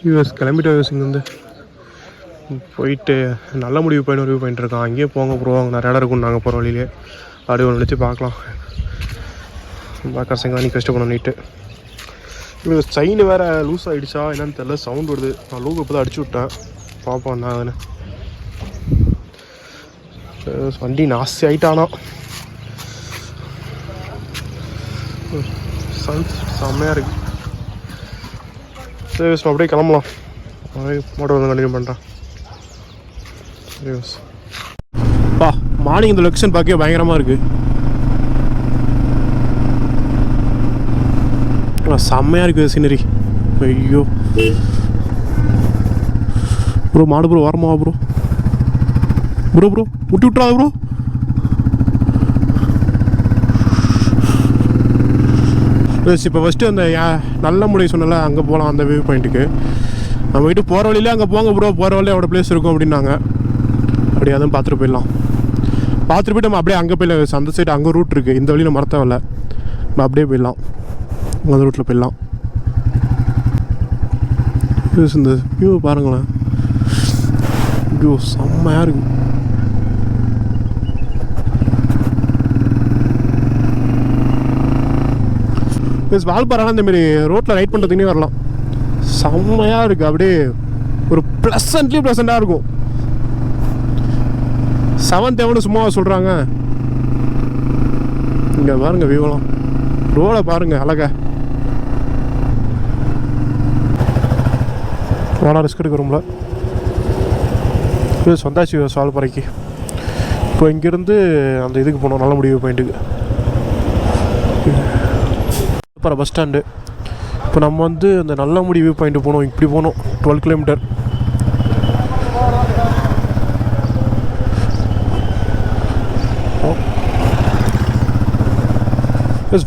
US கிளம்பிட்டு US இங்கேருந்து போயிட்டு நல்ல முடிவு போயின்னு ரிவ்யூ பண்ணிட்டு இருக்கான். அங்கேயே போங்க ப்ரோ, அங்கே நிறைய இடம் இருக்கும் நாங்கள் போகிற வழியிலே. அப்படி ஒன்று நினச்சி பார்க்கலாம். பார்க்குற செங்கா நீ கஷ்டப்படணும் நீட்டு. இது செயின் வேறு லூஸ் ஆகிடுச்சா என்னன்னு தெரில, சவுண்ட் வருது. நான் லூக்கு இப்போ தான் அடிச்சு விட்டேன், பார்ப்போம் என்ன அதுன்னு. வண்டி நாசி ஆகிட்டானா. சன் செம்மையாக இருக்குது. சரி அப்படியே கிளம்பலாம். மோட்டர் வந்து கண்டினியூ பண்ணுறேன். சரி பா, மார்னிங் இந்த லொக்கேஷன் பார்க்கவே பயங்கரமாக இருக்குது. செம்மையாக இருக்குது சீனரி. ஐயோ ப்ரோ, மாடு ப்ரோ, வரமா ப்ரோ ப்ரோ ப்ரோ விட்டு விட்டுறாது ப்ரோ. இப்போ ஃபஸ்ட்டு அந்த நல்ல முடி சொன்னல, அங்கே போகலாம் அந்த வியூ பாயிண்ட்டுக்கு. நம்ம வீட்டு போகிற வழியிலே அங்கே போங்க ப்ரோ, போகிற வழியிலே அவ்வளோ பிளேஸ் இருக்கும் அப்படின்னாங்க. அப்படியே அதுவும் பார்த்துட்டு போயிடலாம். பார்த்துட்டு போய்ட்டு நம்ம அப்படியே அங்கே போயிடலாம். அந்த சைடு அங்கே ரூட் இருக்குது, இந்த வழியில் மரத்தவில்லை, நம்ம அப்படியே போயிடலாம், அந்த ரூட்டில் போயிடலாம். இந்த வியூ பாருங்களேன், வியூ செம்மையாக இருக்குது. வால்பாறைலாம் இந்தமாரி ரோட்டில் ரைட் பண்ணுறதுக்குனே வரலாம். செம்மையாக இருக்குது. அப்படியே ஒரு ப்ளசண்ட்டாக இருக்கும். 7th எவனு சும்மா சொல்கிறாங்க. இங்கே பாருங்க வியூலாம், ரோடை பாருங்க அழகா. வேணா ரிஸ்க் எடுக்கிறோம்ல. இது சொந்தாச்சு வால்பாறைக்கு. இப்போ இங்கேருந்து அந்த இதுக்கு போனோம், நல்ல முடிவு பாயிண்ட்டுக்கு. அப்புறம் பஸ் ஸ்டாண்டு. இப்போ நம்ம வந்து அந்த நல்ல முடிவு பாயிண்ட்டு போனோம். இப்படி போனோம் 12 கிலோமீட்டர்.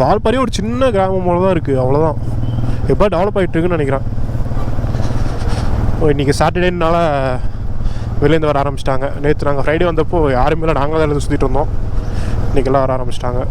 வால்பாறையே ஒரு சின்ன கிராமம் போல தான் இருக்குது, அவ்வளோதான். எப்போ டெவலப் ஆகிட்டு இருக்குன்னு நினைக்கிறேன். இன்றைக்கி சாட்டர்டேனால வெளியேருந்து வர ஆரம்பிச்சிட்டாங்க. நேற்று நாங்கள் ஃப்ரைடே வந்தப்போ யாருமே இல்லை, நாங்கள் தான் இருந்து சுற்றிட்டு இருந்தோம். இன்றைக்கெல்லாம் வர ஆரம்பிச்சிட்டாங்க.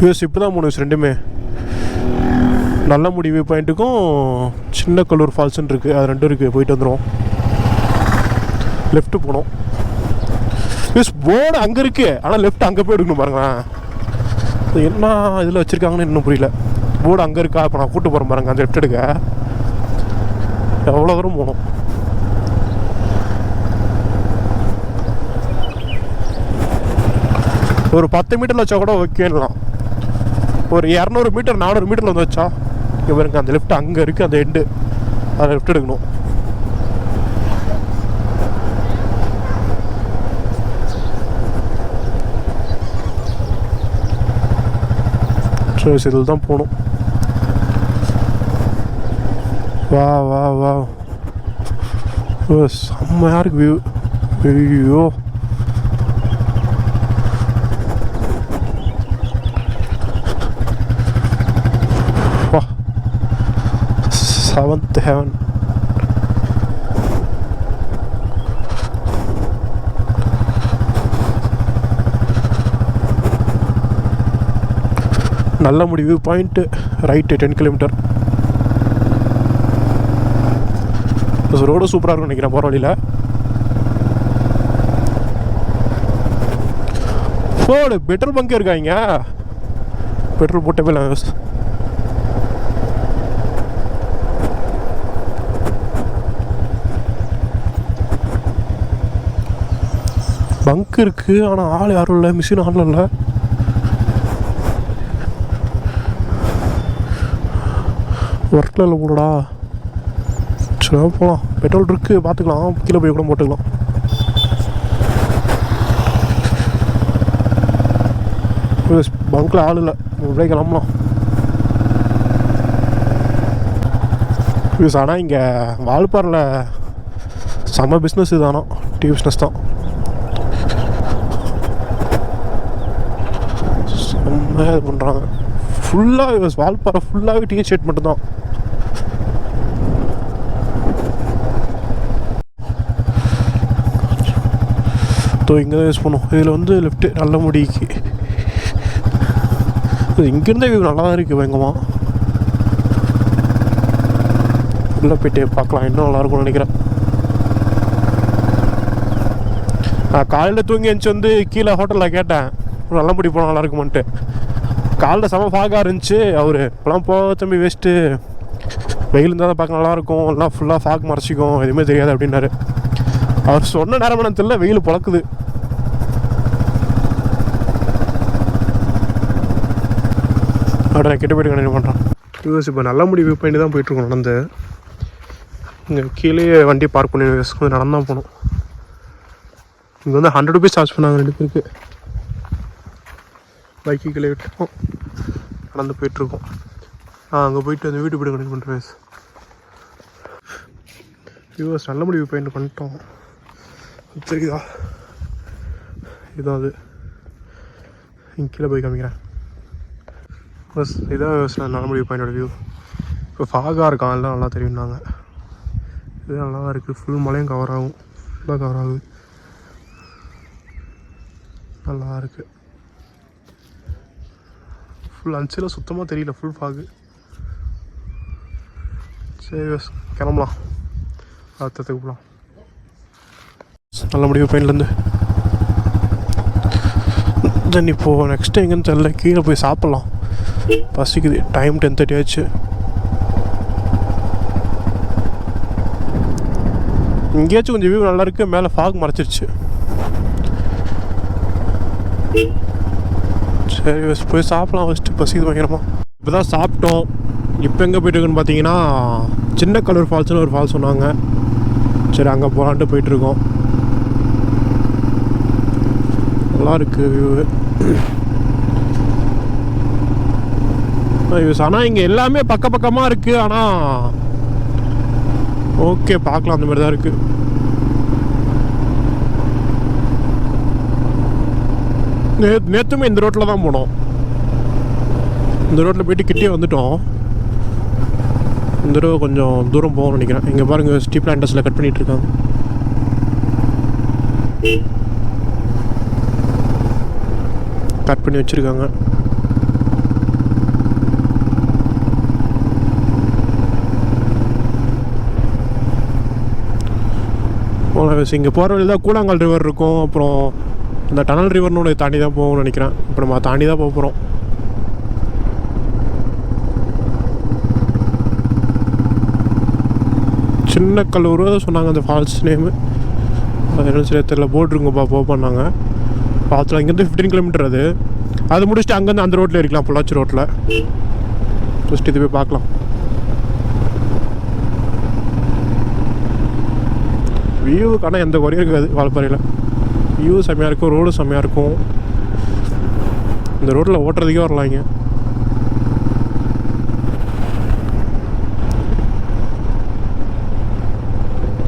யூஎஸ் இப்படி தான் மூணு ரெண்டுமே. நல்ல முடிவு பாயிண்ட்டுக்கும் சின்ன கல்லூர் ஃபால்ஸ்ன்னு இருக்குது, அது ரெண்டும் இருக்குது. போயிட்டு வந்துடும். லெஃப்ட்டு போகணும். யூஎஸ் போர்டு அங்கே இருக்குது, ஆனால் லெஃப்ட் அங்கே போய் எடுக்கணும் பாருங்களேன். என்ன இதில் வச்சுருக்காங்கன்னு இன்னும் புரியல. போர்டு அங்கே இருக்கா, இப்போ நான் கூப்பிட்டு போகிறேன் பாருங்க. அந்த லெஃப்ட் எடுக்க எவ்வளோ தூரம் போகணும். ஒரு 10 மீட்டரில் வச்சா கூட ஓகேலாம். ஒரு 200 மீட்டர் 400 மீட்டரில் வந்து வச்சா இவருக்கு அந்த லெஃப்ட் அங்கே இருக்குது, அந்த எண்டு, அதை லெஃப்ட் எடுக்கணும். இதில் தான் போகணும். வா வா வா, செம்மையாக இருக்கு வியூ. ஐயோ வா, 7th heaven. நல்ல முடிவு பாயிண்ட்டு ரைட்டு 10 கிலோமீட்டர். ரோடு சூப்பராக இருக்கும்னு நினைக்கிறேன் போகிற வழியில். போடு பெட்ரோல் பங்கே இருக்காங்க, பெட்ரோல் போட்ட போயிடலாம். பங்க் இருக்குது, ஆனால் ஆள் யாரும் இல்லை, மிஷின் ஆள் இல்லை. ஒர்க்கில் இல்லை போடா. சரி போகலாம், பெட்ரோல் இருக்குது, பார்த்துக்கலாம். கீழே போய் கூட போட்டுக்கலாம். பங்க்கில் ஆள் இல்லை, அப்படியே கிளம்பலாம். ஆனால் இங்கே வால்பாறையில் செம்ம பிஸ்னஸ் இதுதானா, டீ பிஸ்னஸ் தான். செம்மையாக இது பண்ணுறாங்க. ஃபுல்லாக வால்பாறை ஃபுல்லாகவே டீ எஸ்டேட் மட்டும்தான். ஸோ இங்கே தான் யூஸ் பண்ணுவோம். இதில் வந்து லெஃப்ட்டு நல்ல முடிக்கு இங்கேருந்தே வியூ நல்லா தான் இருக்குது. பயங்கரமாக உள்ளே போய்ட்டு பார்க்கலாம், இன்னும் நல்லாயிருக்கும்னு நினைக்கிறேன். நான் காலையில் தூங்கி எழுந்துச்சி வந்து கீழே ஹோட்டலில் கேட்டேன் நல்ல முடி போனால் நல்லா இருக்குமான்ட்டு. காலையில் செம ஃபாகாக இருந்துச்சு. அவர் இப்போலாம் போக தம்பி வேஸ்ட்டு, வெயில் இருந்தால் தான் பார்க்க நல்லாயிருக்கும், எல்லாம் ஃபுல்லாக ஃபாக் மறைச்சிக்கும், எதுவுமே தெரியாது அப்படின்னாரு. அவர் சொன்ன நேரம் என்ன தெரியல, வெயில் பொழக்குது. அப்படி நான் கிட்ட போய்ட்டு கண்டினியூ பண்ணுறேன். யூஎஸ் இப்போ நல்ல முடி வியூ பாயிண்ட் தான் போயிட்டுருக்கோம். நடந்து இங்கே கீழே வண்டி பார்க் பண்ணி கொஞ்சம் நடந்து தான் போகணும். இங்கே வந்து 100 rupees சார்ஜ் பண்ணாங்க 2 பேருக்கு. பைக்கு கீழே விட்டுருக்கோம், நடந்து போயிட்டுருக்கோம். அங்கே போயிட்டு அந்த வீட்டு போய்ட்டு கண்டினியூ பண்ணுறேன். யூஎஸ் நல்ல முடி வியூ பாயிண்ட் பண்ணிட்டோம். சரிதா, இதுதான் அது. இங்கே கீழே போய் காமிக்கிறேன். பஸ் இதான் நல்ல முடி வியூ பாயிண்டோட வியூ. இப்போ ஃபாகாக இருக்கான், எல்லாம் நல்லா தெரியும்னாங்க. இது நல்லா தான் இருக்குது. ஃபுல் மலையும் கவர் ஆகும், ஃபுல்லாக கவர் ஆகுது, நல்லா இருக்குது. ஃபுல் அன்சில் சுத்தமாக தெரியல, ஃபுல் ஃபாகு. சரி பஸ் கிளம்பலாம், அடுத்ததுக்கு போகலாம். நல்ல முடிவு பாயிண்ட்லேருந்து தென் இப்போது நெக்ஸ்ட்டு எங்கேன்னு தெரியல. கீழே போய் சாப்பிட்லாம், பசிக்குது. டைம் 10:30 ஆச்சு. இங்கேயாச்சும் கொஞ்சம் வியூ நல்லாயிருக்கு, மேலே ஃபாக் மறைச்சிருச்சு. சரி போய் சாப்பிட்லாம் ஃபஸ்ட்டு, பசிக்குது பயங்கரமாக. இப்போ தான் சாப்பிட்டோம். இப்போ எங்கே போய்ட்டுருக்குன்னு பார்த்தீங்கன்னா சின்ன கலூர் ஃபால்ஸ்னு ஒரு ஃபால்ஸ் சொன்னாங்க. சரி அங்கே போகலான்ட்டு போயிட்டுருக்கோம். நல்லாயிருக்கு வியூவு. ஆனால் இங்கே எல்லாமே பக்கமாக இருக்குது. ஆனால் ஓகே பார்க்கலாம், அந்த மாதிரி தான் இருக்குது. நேற்றுமே இந்த ரோட்டில் தான் போனோம். இந்த ரோட்டில் போயிட்டு கிட்டே வந்துட்டோம். இந்த தடவை கொஞ்சம் தூரம் போகணும்னு நினைக்கிறேன். இங்கே பாருங்கள், ஸ்டீப் பிளான்டர்ஸில் கட் பண்ணிகிட்டு இருக்காங்க. கட் பண்ணி வச்சுருக்காங்க. இங்கே போகிற வழி தான் கூழாங்கல் ரிவர் இருக்கும். அப்புறம் இந்த டனல் ரிவர்னு ஒன்று தாண்டி தான் போகணும்னு நினைக்கிறேன். இப்போ நம்ம தாண்டி தான் போக போகிறோம். சின்ன கல்லூர் சொன்னாங்க அந்த ஃபால்ஸ் நேமு. அது என்ன சரி தெரியல, போட் இருக்குப்பா போக பண்ணாங்க. ஃபால்ஸில் இங்கேருந்து 15 கிலோமீட்டர். அது முடிச்சுட்டு அங்கேருந்து அந்த ரோட்டில் இருக்கலாம், பொள்ளாச்சி ரோட்டில். ஃபஸ்ட்டு இது போய் பார்க்கலாம். வியூவுக்கான எந்த குறையும் இருக்காது வால்பாறையில். வியூ செம்மையாக இருக்கும், ரோடு செம்மையாக இருக்கும். இந்த ரோட்டில் ஓட்டுறதுக்கே வரலாம். இங்கே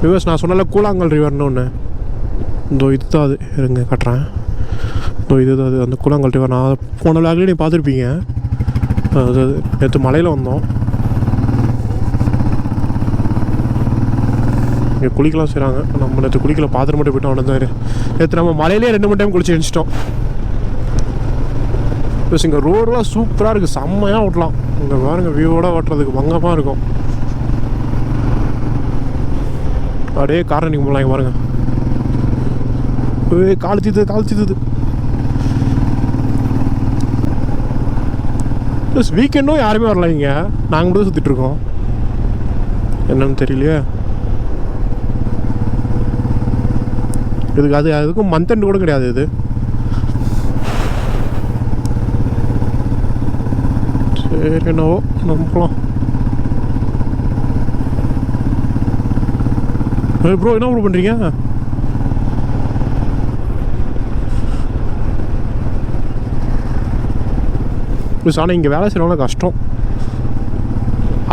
வியூவர்ஸ் நான் சொன்னால கூழாங்கல் ரிவர்னு ஒன்று, இதோ இது தான் அது. இருங்க காட்டுறேன். இதோ இது தான் அது, அந்த கூழாங்கல் ரிவர். நான் போன விளாக்லேயே நீ பார்த்துருப்பீங்க. அது நேற்று மலையில் வந்தோம். இங்கே குளிக்கலாம் செய்கிறாங்க. நம்ம நேற்று குளிக்கல, பாத்திரம் மட்டும் போய்ட்டு வந்தார். நேற்று நம்ம மலையிலே 2 3 டைம் குளிச்சு எழுச்சிட்டோம். ப்ளஸ் இங்கே ரோடெலாம் சூப்பராக இருக்குது, செம்மையாக ஓட்டலாம். இங்கே பாருங்கள், வியூவோட ஓட்டுறதுக்கு மங்கமாக இருக்கும். அப்படியே காரை நீங்கள் போகலாம். இங்கே பாருங்கள், கால் தீத்துது. ப்ளஸ் வீக்கெண்டும் யாருமே வரலாம். இங்கே நாங்கள் மட்டும் சுற்றிட்டுருக்கோம். என்னன்னு தெரியலையே. இதுக்கு அதுக்கும் மந்த் எண்ட் கூட கிடையாது. இது சரி என்னவோ நம்பலாம். ப்ரோ என்ன ப்ரோ பண்ணுறீங்க? ஆனால் இங்கே வேலை செய்யறவங்கள கஷ்டம்.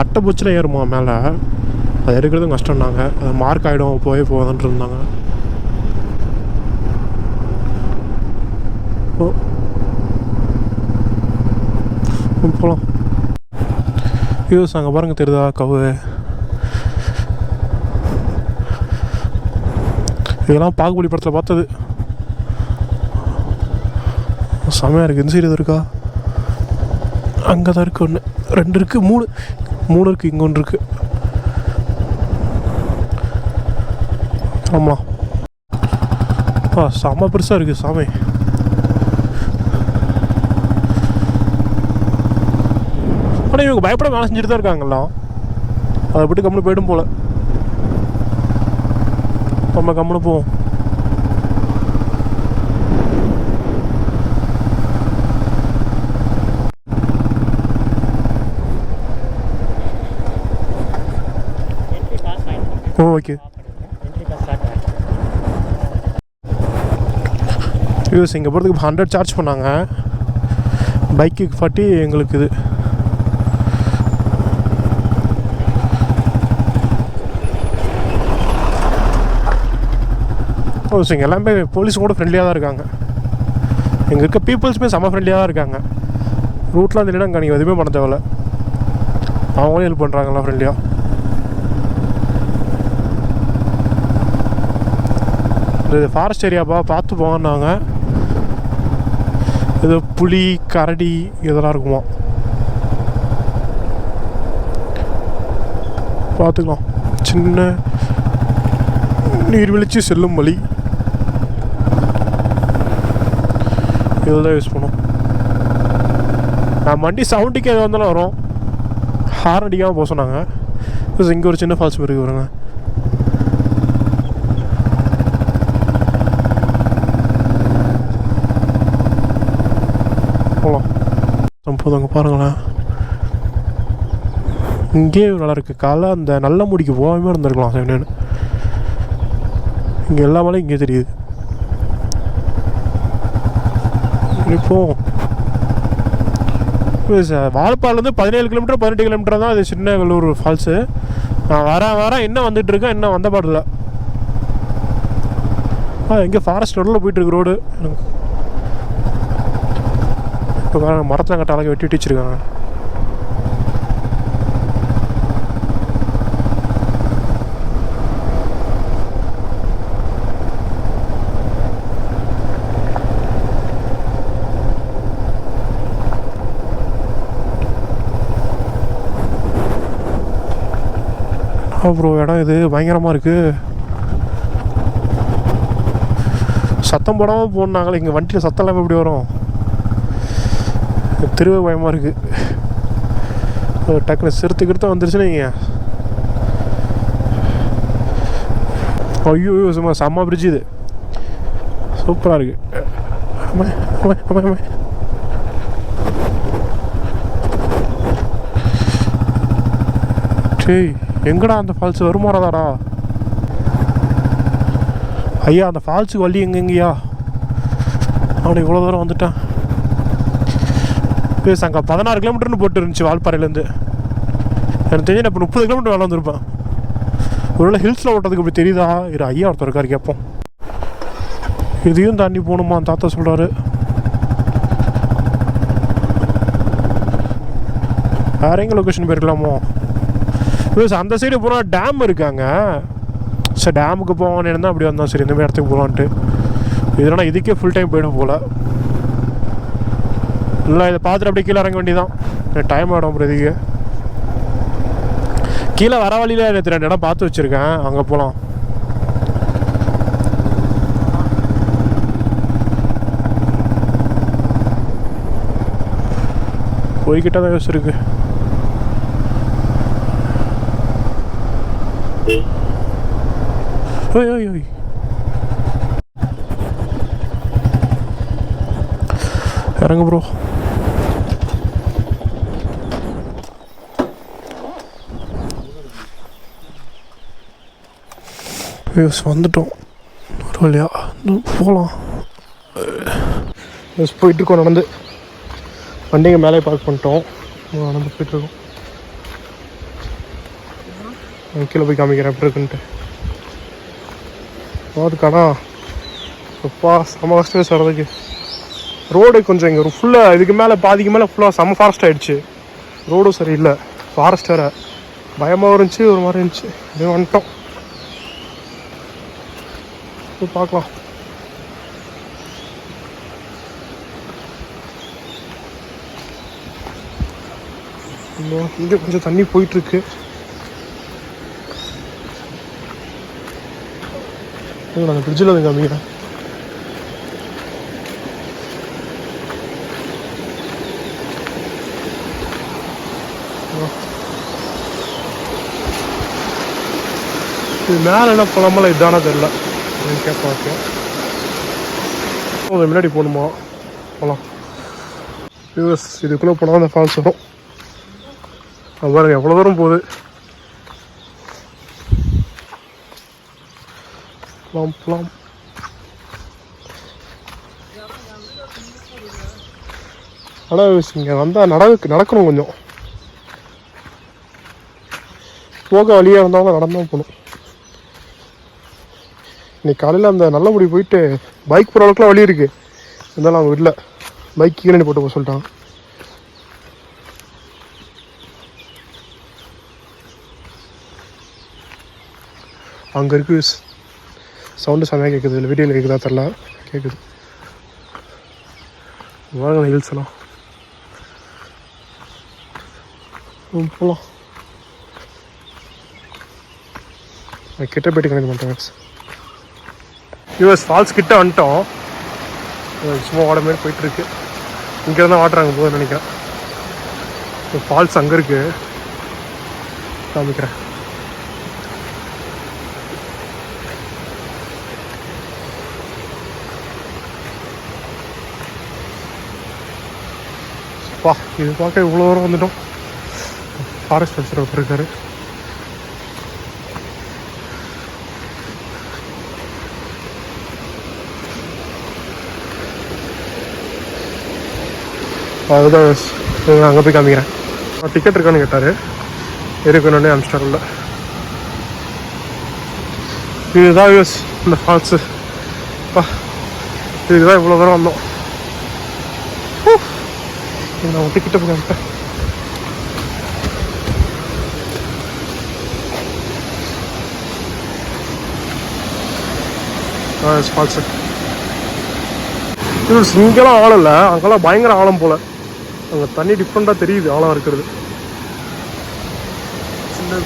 அட்டை பூச்சில் ஏறுமா மேலே, அது எடுக்கிறதும் கஷ்டம்னாங்க. அது மார்க் ஆகிடும், போதான்ட்டு இருந்தாங்க. போகலாம். யூஸ் அங்கே பாருங்கள், தெரியுதா கவு? இதெல்லாம் பாகுபலி படத்தில் பார்த்தது. செமையாக இருக்குது. இந்த சைடு எது இருக்கா? அங்கே தான் இருக்குது ஒன்று, 2 இருக்குது, 3 இருக்குது. இங்கே ஒன்று இருக்குது. ஆமாம், செம்ம பெருசாக இருக்குது சாமி. ஆனால் இவங்க பயப்பட வேலை செஞ்சுட்டு தான் இருக்காங்களா? அதை விட்டு கம்முன்னு போய்டும் போல். நம்ம கம்முன்னு போவோம். ஓகே யூஸ் இங்கே போகிறதுக்கு 100 சார்ஜ் பண்ணாங்க. பைக்குக்கு 40, எங்களுக்கு இது. இங்கே எல்லாமே போலீஸும் கூட ஃப்ரெண்ட்லியாக தான் இருக்காங்க. இங்கே இருக்க பீப்புள்ஸுமே செம்ம ஃப்ரெண்ட்லியாக தான் இருக்காங்க. ரூட்லாம் தெரியல, அங்கே நீங்கள் எதுவுமே பண்ண தேவையில்ல, அவங்களே ஹெல்ப் பண்ணுறாங்களா ஃப்ரெண்ட்லியாக. இது ஃபாரஸ்ட் ஏரியாப்பா, பார்த்து போங்கன்னாங்க. இது புலி, கரடி இதெல்லாம் இருக்குமா, பார்த்துக்கலாம். சின்ன நீர்வீழ்ச்சி செல்லும் வழி இதெல்லாம் யூஸ் பண்ணும். நான் வண்டி சவுண்டுக்கே எது வந்தாலும் வரும், ஹார்ன் அடிக்காமல் போக சொன்னாங்க. இங்கே ஒரு சின்ன ஃபால்ஸ் இருக்கு வருங்க. போதுங்க பாருங்களேன், இங்கேயே நல்லா இருக்குது. காலை அந்த நல்ல முடிக்கு போகாமல் இருந்திருக்கலாம் என்னன்னு. இங்கே எல்லா மலையும் இங்கே தெரியுது. இப்போ வாழப்பாடிலேருந்து 17 கிலோமீட்டர் 18 கிலோமீட்டர் தான் அது சின்ன வெள்ளூர் ஃபால்ஸு. நான் வரேன் இன்னும் வந்துட்டுருக்கேன், இன்னும் வந்த பாடில்லை. எங்கே ஃபாரஸ்ட் ரோடில் போயிட்டுருக்கு ரோடு. இப்போ மரத்தில் கட்ட அழகாக வெட்டி வச்சுருக்காங்க. ப்ரோ இடம் இது பயங்கரமாக இருக்குது. சத்தம் போடாமல் போனாங்களே, இங்கே வண்டியில் சத்தம் இல்லாமல் எப்படி வரும்? திருவே பயமாக இருக்குது. டக்குனு சிறுத்துக்கிட்டு வந்துருச்சுன்னு நீங்கள். ஐயோ சும்மா செம்ம பிரிட்ஜ் இது, சூப்பராக இருக்குது. சரி, எங்கடா அந்த ஃபால்ஸ் வருமானதாடா? ஐயா அந்த ஃபால்ஸுக்கு வழி எங்கெங்கய்யா? அவனை இவ்வளோ தூரம் வந்துட்டான். பேச அங்கே 16 கிலோமீட்டர்னு போட்டு இருந்துச்சு வால்பாறையிலேருந்து. எனக்கு தெரிஞ்சு நான் இப்போ 30 கிலோமீட்டர் வேலை வந்துருப்பேன். ஒருவேளை ஹில்ஸில் ஓட்டுறதுக்கு இப்படி தெரியுதா? ஐயா ஒருத்தர் இருக்காரு கேட்போம். இதையும் தாண்டி போகணுமா தாத்தா சொல்கிறாரு. வேற எங்கே லொக்கேஷன் போயிருக்கலாமோ? அந்த சைடு போனால் டேம் இருக்காங்க. சரி டேமுக்கு போவான்னு இருந்தால் அப்படி வந்தோம். சரி இந்த மாதிரி இடத்துக்கு போகலான்ட்டு. இதனால் இதுக்கே ஃபுல் டைம் போய்டும் போல். இல்லை இதை பார்த்துட்டு அப்படியே கீழே இறங்க வேண்டியதான். டைம் ஆகிடும் அப்புறம் இதுக்கு. கீழே வர வழியில் நேற்று 2 இடம் பார்த்து வச்சுருக்கேன், அங்கே போகலாம். போய்கிட்ட தான் யோசிச்சு இருக்கு. இறங்க ப்ரோ. வந்துட்டோம் ஒரு வழியா, போகலாம். போயிட்டுருக்கோம் நடந்து. வண்டிங்க மேலே பார்க் பண்ணிட்டோம், நடந்து போயிட்டுருக்கோம். கீழே போய் காமிக்கிறேன் எப்படி இருக்குன்ட்டு. அதுக்கானா அப்பா செம்ம கஷ்டம் வர்றதுக்கு. ரோடு கொஞ்சம் இங்கே ஃபுல்லாக இதுக்கு மேலே பாதிக்கு மேலே ஃபுல்லாக செம்ம ஃபாரஸ்ட் ஆகிடுச்சு. ரோடும் சரியில்லை, ஃபாரஸ்ட் வேறு. பயமாக இருந்துச்சு, ஒரு மாதிரி இருந்துச்சு. அப்படியே வந்துட்டோம். போய் பார்க்கலாம். இங்கே கொஞ்சம் தண்ணி போயிட்டுருக்கு. நான் ஃப்ரிட்ஜில் வந்து காமிக்கிறேன். இது மேலே என்ன பழமெல்லாம் இதானா தெரில. கேட்பேன். ஓகே, முன்னாடி போகணுமா? போகலாம். இதுக்குள்ளே போனால் அந்த ஃபால்ஸ் வரும். பாருங்க எவ்வளோ தூரம் போகுது. போகலாம். ஆனால் இங்கே வந்தால் நடக்கணும் கொஞ்சம். போக வழியாக இருந்தாலும் நடந்தான் போகணும். இன்னைக்கு காலையில் அந்த நல்லபடி போயிட்டு பைக் போகிற அளவுக்குலாம் வழி இருக்குது. இருந்தாலும் அவங்க வீட்டில் பைக் கீழே போட்டு போக சொல்லிட்டாங்க. அங்கே இருக்குது சவுண்டு செம்மையாக கேட்குது. இல்லை வீடியோவில் கேட்குதா தெரில, கேட்குது. வாங்க ஹில்ஸ் எல்லாம் போகலாம். கிட்ட போய்ட்டு கனெக்ட் பண்ணுறேன். யூஎஸ் ஃபால்ஸ் கிட்ட வந்துட்டோம். சும்மா ஓட மாரி போயிட்டுருக்கு. இங்கே இருந்தால் வாட்டர் அங்கே போகுதுன்னு நினைக்கிறேன். ஃபால்ஸ் அங்கே இருக்குது, காமிக்கிறேன். இது பார்க்க இவ்வளோ தூரம் வந்துட்டோம். ஃபாரஸ்ட் ஆஃபீஸர் ஒருத்தர் இருக்காரு. அதுதான் அங்கே போய் காமிக்கிறேன். டிக்கெட் இருக்கான்னு கேட்டார். இருக்குன்னு அம்ஸ்டர்ல. இதுதான் யூஸ் இந்த ஃபால்ஸு. இதுதான் இவ்வளோ தூரம் வந்தோம். நான் டிக்கெட்டை போய் காமிப்பேன். ஃபால்ஸு இங்கெல்லாம் ஆழம் இல்லை, அங்கெல்லாம் பயங்கர ஆழம் போல். அங்கே தண்ணி டிஃப்ரெண்ட்டாக தெரியுது ஆழம் இருக்கிறது. சின்ன